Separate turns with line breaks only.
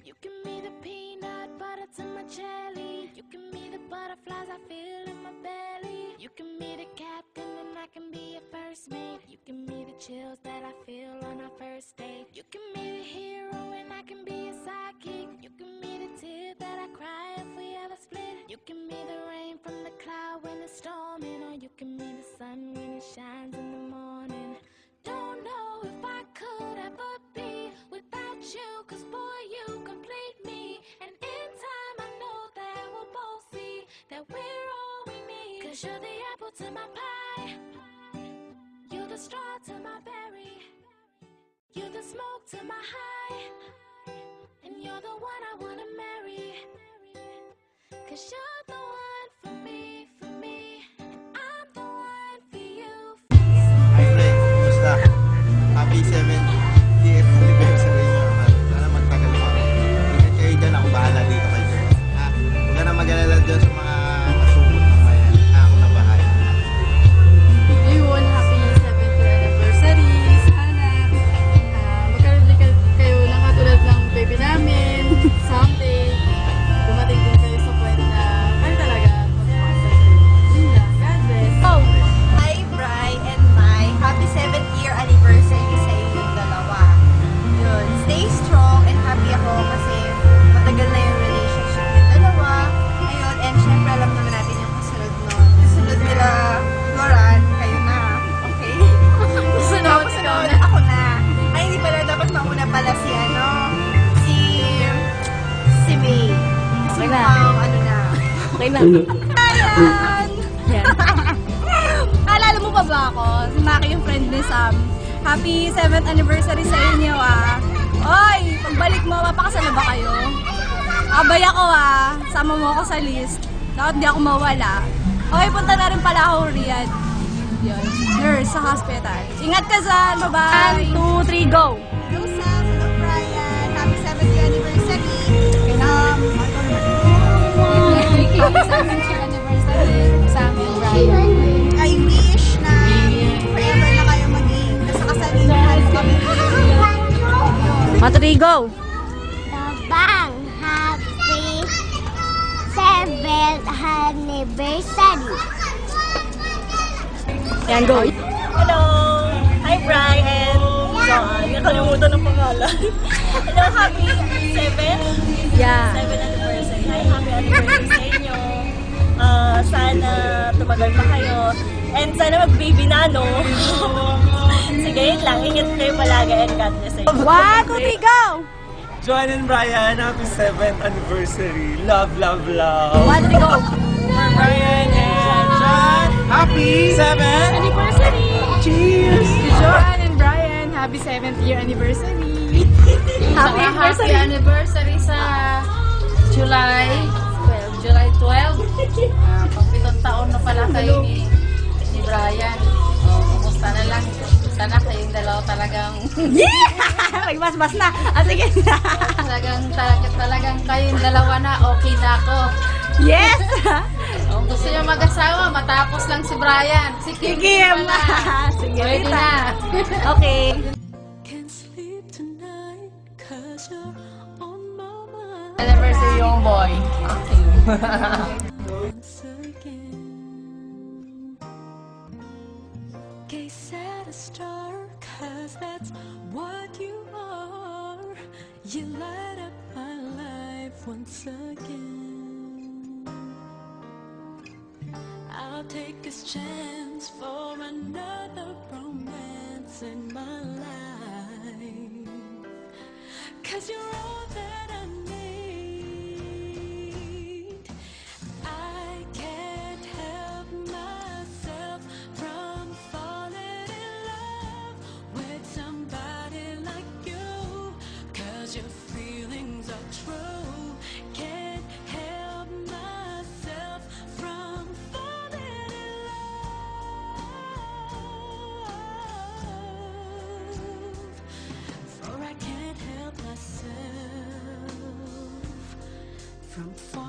You give me the peanut butter to my jelly. You give me the butterflies I feel in my belly. You give me the captain and I can be your first mate. You give me the chills that I feel on our first date. You give me the hero and I can be your sidekick. You give me the tear that I cry if we ever split. You give me the rain from the cloud when it's storming. Or you give me the sun when it shines in the morning. Don't know if I could ever be without you, 'cause boy, you complete me. And in time I know that we'll both see that we're all we need. 'Cause you're the apple to my pie, you're the straw to my berry, you're the smoke to my high, and you're the one I wanna marry. 'Cause you're the one for me, and I'm the one for you.
Hi friends, kumusta? Happy 70th anniversary nyo. Sana magtagal pa. Ingat kayo dyan, ako bahala dito kay Sir. Huwag ka na mag-alala dyan sa mga nasubot ng bayan. Ako na bahala.
Yun, happy 70th anniversary. Sana magkaroon kayo ng katulad ng baby namin. Someday, dumating din kayo sa point na kayo talaga magpapasal. Yun lang. God bless.
Oh, hi Bri and Mai. Happy 7th year anniversary sa inyong dalawa. Yun, stay strong and happy ako kasi matagal na yung relationship yung dalawa. Ayun, and syempre alam naman natin yung kasunod nun. Kasunod nila Floran, kayo na. Okay?
Sunod,
Kasunod, ako na. Ay, hindi pala dapat mauna pala si May.
Okay na.
Ano na.
Okay na.
Ayan!
Yan.
Alala mo pa ba ako? Si Maki yung friend ni Sam. Happy 7th anniversary sa inyo Oy! Pagbalik mo, mapakasal na ba kayo? Abay ako Sama mo ako sa list. Dapat di ako mawala. Okay, punta na rin pala ako Riyadh. Yun. Nurse sa hospital. Ingat ka dyan. Bye-bye.
1, 2, 3, go!
Hello Sam. Hello Brian. Happy 7th year anniversary.
Happy 7th year anniversary sa amin, Brian.
I wish na forever na kayo maging nasa kasalihan kami.
Matrigo!
Bang! Happy 7th anniversary!
Yan, go!
Hello! Hi, Brian! So, nakalimutan ng pangalan. Hello, happy 7th?
Yeah.
7th anniversary. Hi, happy anniversary sa inyo. Sana tumagal pa kayo. And sana mag-baby na, no? Sige, yun lang. Ingat kayo palagi and God bless you.
1, 2, 3, go!
Joan and Brian, happy 7th anniversary. Love, love, love.
1, 2, 3, go!
Brian and John, happy 7th
Anniversary!
Cheers!
Joan and Brian, happy 7th year anniversary! Happy anniversary sa July 12. Pang-pitong taon na pala kayo ni Brian. Kumusta na lang? Sana kayong dalawa talagang
Magbas-bas na. Sige na.
talagang kayong dalawa na okay na ako.
Yes!
Kung gusto niyo mag-asawa, matapos lang si Brian. Si Kim
Kim!
pala.
Sige,
Pwede
Rita.
na.
Okay.
Anniversary yung boy. Okay.
Gaze at a star, 'cause that's what you are. You light up my life once again. I'll take this chance for another romance in my life. 'Cause you're all that I need. I can't help myself from falling in love with somebody like you. 'Cause your feelings are true. Can't help myself from falling in love. For I can't help myself from falling